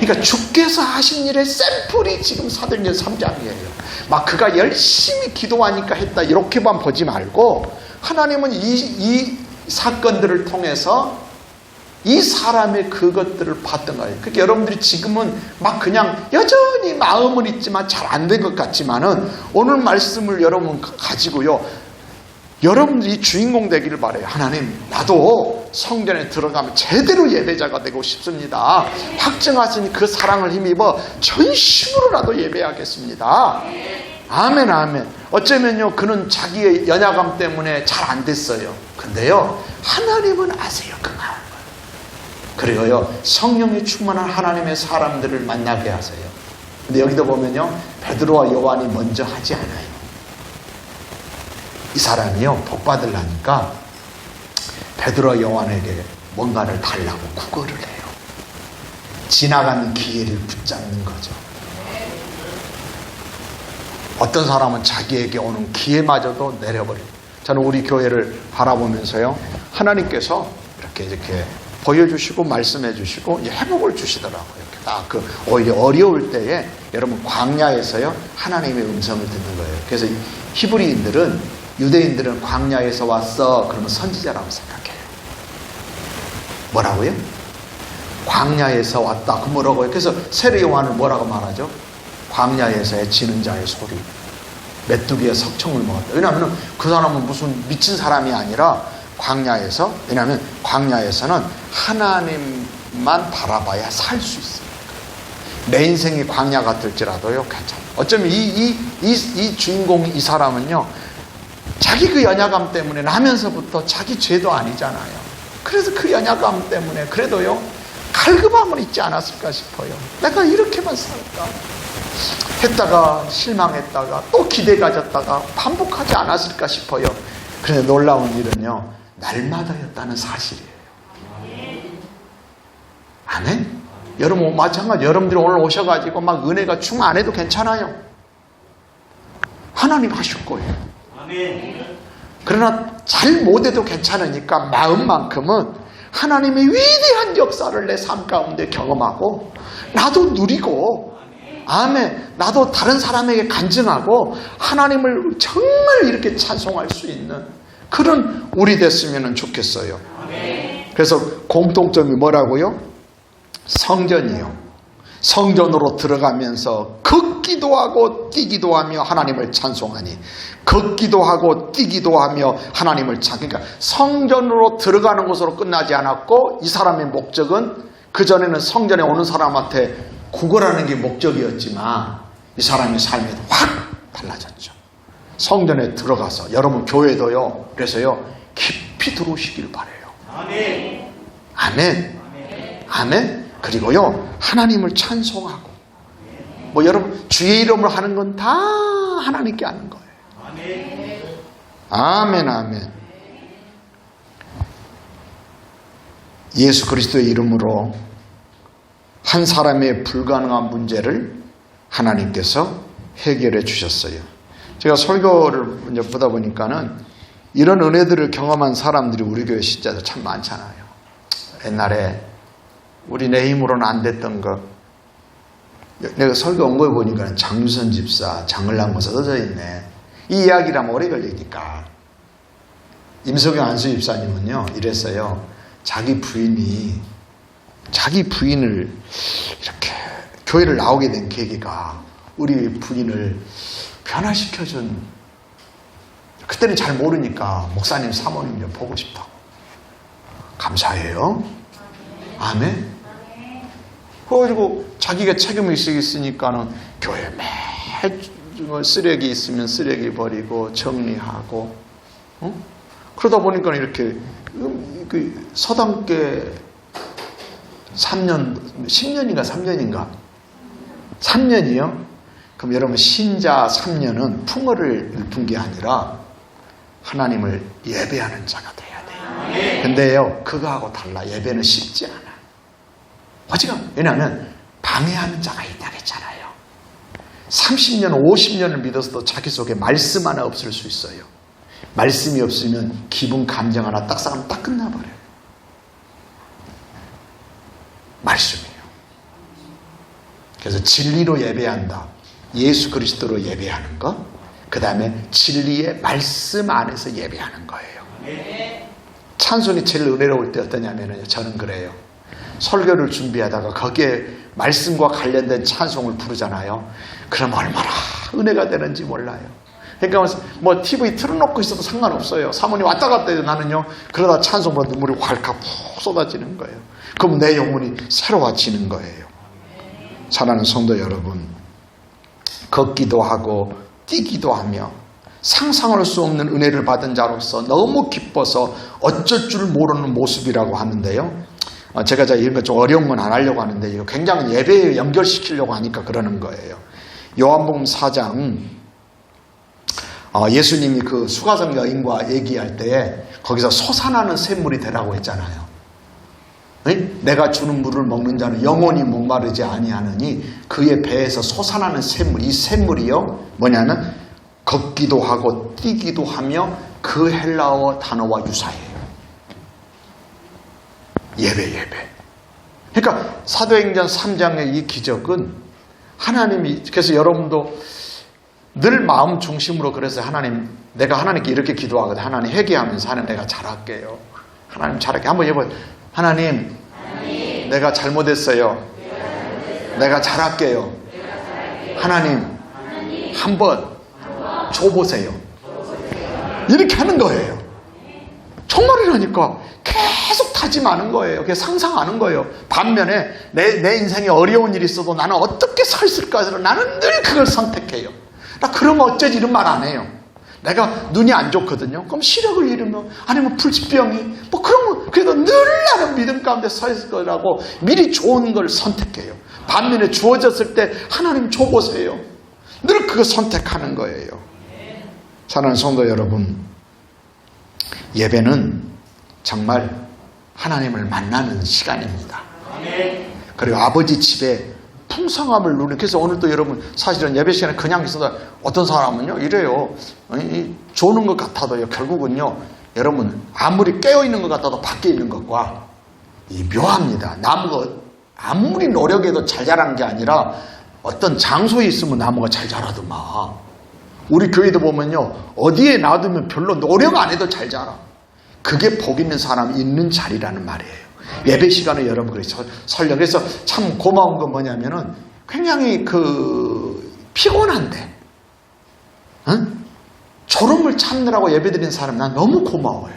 그러니까 주께서 하신 일의 샘플이 지금 사도행전 3장이에요. 막 그가 열심히 기도하니까 했다 이렇게만 보지 말고, 하나님은 이 사건들을 통해서 이 사람의 그것들을 봤던 거예요. 그러니까 여러분들이 지금은 막 그냥 여전히 마음은 있지만 잘 안 된 것 같지만은, 오늘 말씀을 여러분 가지고요, 여러분들이 주인공 되기를 바라요. 하나님, 나도 성전에 들어가면 제대로 예배자가 되고 싶습니다. 확증하시니 그 사랑을 힘입어 전심으로라도 예배하겠습니다. 아멘, 아멘. 어쩌면요, 그는 자기의 연약함 때문에 잘 안 됐어요. 근데요, 하나님은 아세요, 그 마음을. 그리고요, 성령이 충만한 하나님의 사람들을 만나게 하세요. 근데 여기도 보면요, 베드로와 요한이 먼저 하지 않아요. 이 사람이요, 복 받으려니까 베드로와 요한에게 뭔가를 달라고 구걸을 해요. 지나가는 기회를 붙잡는 거죠. 어떤 사람은 자기에게 오는 기회마저도 내려버려요. 저는 우리 교회를 바라보면서요, 하나님께서 이렇게 보여주시고 말씀해 주시고 회복을 주시더라고요. 딱 오히려 어려울 때에 여러분, 광야에서요, 하나님의 음성을 듣는 거예요. 그래서 히브리인들은, 유대인들은 광야에서 왔어 그러면 선지자라고 생각해요. 뭐라고요? 광야에서 왔다. 그 뭐라고요? 그래서 세례 요한은 뭐라고 말하죠? 광야에서의 지는 자의 소리, 메뚜기의 석청을 먹었다. 왜냐하면 그 사람은 무슨 미친 사람이 아니라 광야에서, 왜냐하면 광야에서는 하나님만 바라봐야 살 수 있어요. 내 인생이 광야 같을지라도요, 괜찮아요. 어쩌면 이 주인공, 이 사람은요, 자기 그 연약함 때문에 나면서부터 자기 죄도 아니잖아요. 그래서 그 연약함 때문에 그래도요, 갈급함은 있지 않았을까 싶어요. 내가 이렇게만 살까 했다가 실망했다가 또 기대 가졌다가 반복하지 않았을까 싶어요. 그런데 놀라운 일은요, 날마다였다는 사실이에요. 아멘? 여러분, 마찬가지. 여러분들이 오늘 오셔가지고 막 은혜가 충 안 해도 괜찮아요. 하나님 하실 거예요. 그러나 잘 못해도 괜찮으니까 마음만큼은 하나님의 위대한 역사를 내 삶 가운데 경험하고, 나도 누리고, 아멘, 나도 다른 사람에게 간증하고 하나님을 정말 이렇게 찬송할 수 있는 그런 우리 됐으면 좋겠어요. 그래서 공통점이 뭐라고요? 성전이요. 성전으로 들어가면서 걷기도 하고 뛰기도 하며 하나님을 찬송하니, 걷기도 하고 뛰기도 하며 하나님을 그러니까 성전으로 들어가는 것으로 끝나지 않았고, 이 사람의 목적은, 그전에는 성전에 오는 사람한테 구걸하는 게 목적이었지만 이 사람의 삶이 확 달라졌죠. 성전에 들어가서, 여러분 교회도요, 그래서요, 깊이 들어오시길 바라요. 아멘. 아멘. 아멘. 그리고요, 하나님을 찬송하고, 뭐 여러분 주의 이름을 하는 건 다 하나님께 하는 거예요. 아멘. 아멘. 예수 그리스도의 이름으로 한 사람의 불가능한 문제를 하나님께서 해결해 주셨어요. 제가 설교를 이제 보다 보니까는 이런 은혜들을 경험한 사람들이 우리 교회 신자들 참 많잖아요. 옛날에 우리 내 힘으로는 안 됐던 거, 내가 설교 온 걸 보니까 장유선 집사, 장을랑 모사 써져 있네. 이 이야기를 하면 오래 걸리니까. 임석영 안수 집사님은요 이랬어요. 자기 부인을 이렇게 교회를 나오게 된 계기가 우리 부인을 변화시켜준, 그때는 잘 모르니까 목사님 사모님 좀 보고 싶다고. 감사해요. 아멘. 그래가지고 자기가 책임을 있으니까는 교회 매일 쓰레기 있으면 쓰레기 버리고 정리하고, 그러다 보니까 이렇게 그 서당계 10년인가 3년이요? 그럼 여러분 신자 3년은 풍어를 읊은 게 아니라 하나님을 예배하는 자가 돼야 돼요. 근데요 그거하고 달라. 예배는 쉽지 않아. 어지금 왜냐하면 방해하는 자가 있다 그랬잖아요. 30년 50년을 믿어서도 자기 속에 말씀 하나 없을 수 있어요. 말씀이 없으면 기분 감정 하나 딱 싸면 딱 끝나버려요. 말씀이에요. 그래서 진리로 예배한다. 예수 그리스도로 예배하는 것, 그 다음에 진리의 말씀 안에서 예배하는 거예요. 찬송이 제일 은혜로울 때 어떠냐면요, 저는 그래요. 설교를 준비하다가 거기에 말씀과 관련된 찬송을 부르잖아요. 그럼 얼마나 은혜가 되는지 몰라요. 그러니까 뭐 TV 틀어놓고 있어도 상관없어요. 사모님 왔다 갔다 해도 나는요 그러다 찬송으로 눈물이 왈칵 푹 쏟아지는 거예요. 그럼 내 영혼이 새로워지는 거예요. 사랑하는 성도 여러분, 걷기도 하고 뛰기도 하며 상상할 수 없는 은혜를 받은 자로서 너무 기뻐서 어쩔 줄 모르는 모습이라고 하는데요. 제가 이런 거 좀 어려운 건 안 하려고 하는데 이거 굉장히 예배에 연결시키려고 하니까 그러는 거예요. 요한복음 4장 예수님이 그 수가성 여인과 얘기할 때 거기서 솟아나는 샘물이 되라고 했잖아요. 내가 주는 물을 먹는 자는 영원히 목마르지 아니하느니 그의 배에서 솟아나는 샘물, 이 샘물이요 뭐냐면 걷기도 하고 뛰기도 하며 그 헬라어 단어와 유사해요. 예배. 그러니까 사도행전 3장의 이 기적은 하나님이, 그래서 여러분도 늘 마음 중심으로, 그래서 하나님, 내가 하나님께 이렇게 기도하거든. 하나님 회개하면서 하나님 내가 잘할게요. 하나님 잘할게. 한번 해봐요. 하나님, 내가 잘못했어요. 내가 잘할게요. 하나님, 한번 줘보세요. 이렇게 하는 거예요. 정말이라니까. 계속 다짐하는 거예요. 그냥 상상하는 거예요. 반면에 내 인생에 어려운 일이 있어도 나는 어떻게 서 있을까 해서 나는 늘 그걸 선택해요. 나 그러면 어쩌지 이런 말 안 해요. 내가 눈이 안 좋거든요. 그럼 시력을 잃으면, 아니면 불치병이 뭐 그런 거, 그래도 늘 나는 믿음 가운데 서 있을 거라고 미리 좋은 걸 선택해요. 반면에 주어졌을 때 하나님 줘보세요. 늘 그거 선택하는 거예요. 사랑하는 성도 여러분, 예배는 정말 하나님을 만나는 시간입니다. 그리고 아버지 집에 풍성함을 누리는, 그래서 오늘 또 여러분 사실은 예배 시간에 그냥 있어도 어떤 사람은요 이래요. 조는 것 같아도요 결국은요 여러분 아무리 깨어있는 것 같아도 밖에 있는 것과 묘합니다. 나무가 아무리 노력해도 잘 자란 게 아니라 어떤 장소에 있으면 나무가 잘 자라더만. 우리 교회도 보면요 어디에 놔두면 별로 노력 안 해도 잘 자라. 그게 복 있는 사람이 있는 자리라는 말이에요. 예배 시간에 여러분 그래서 설령, 그래서 참 고마운 건 뭐냐면은 굉장히 피곤한데 졸음을 참느라고 예배드리는 사람 난 너무 고마워요.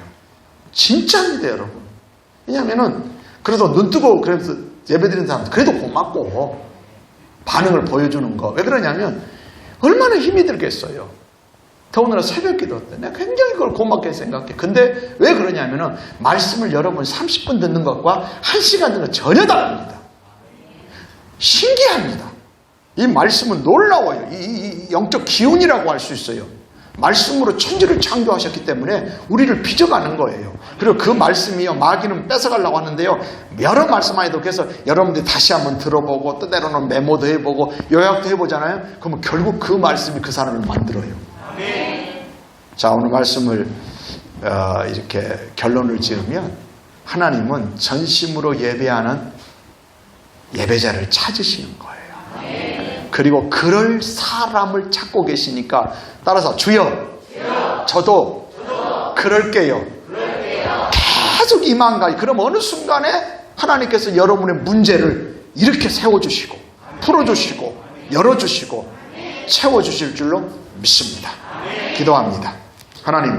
진짜입니다 여러분. 왜냐면은 그래도 눈 뜨고 그래서 예배드리는 사람 그래도 고맙고 반응을 보여주는 거. 왜 그러냐면 얼마나 힘이 들겠어요. 더군다나 새벽 기도 때 내가 굉장히 그걸 고맙게 생각해. 근데 왜 그러냐면은 말씀을 여러분 30분 듣는 것과 1시간 듣는 것 전혀 다릅니다. 신기합니다. 이 말씀은 놀라워요. 이 영적 기운이라고 할 수 있어요. 말씀으로 천지를 창조하셨기 때문에 우리를 빚어가는 거예요. 그리고 그 말씀이요 마귀는 뺏어가려고 하는데요 여러 말씀하에도, 그래서 여러분들이 다시 한번 들어보고 또 때로는 메모도 해보고 요약도 해보잖아요. 그러면 결국 그 말씀이 그 사람을 만들어요. 자, 오늘 말씀을 이렇게 결론을 지으면 하나님은 전심으로 예배하는 예배자를 찾으시는 거예요. 그리고 그럴 사람을 찾고 계시니까 따라서 주여 저도 그럴게요. 계속 이 마음가짐. 그럼 어느 순간에 하나님께서 여러분의 문제를 이렇게 세워주시고 풀어주시고 열어주시고 채워주실 줄로 믿습니다. 기도합니다. 하나님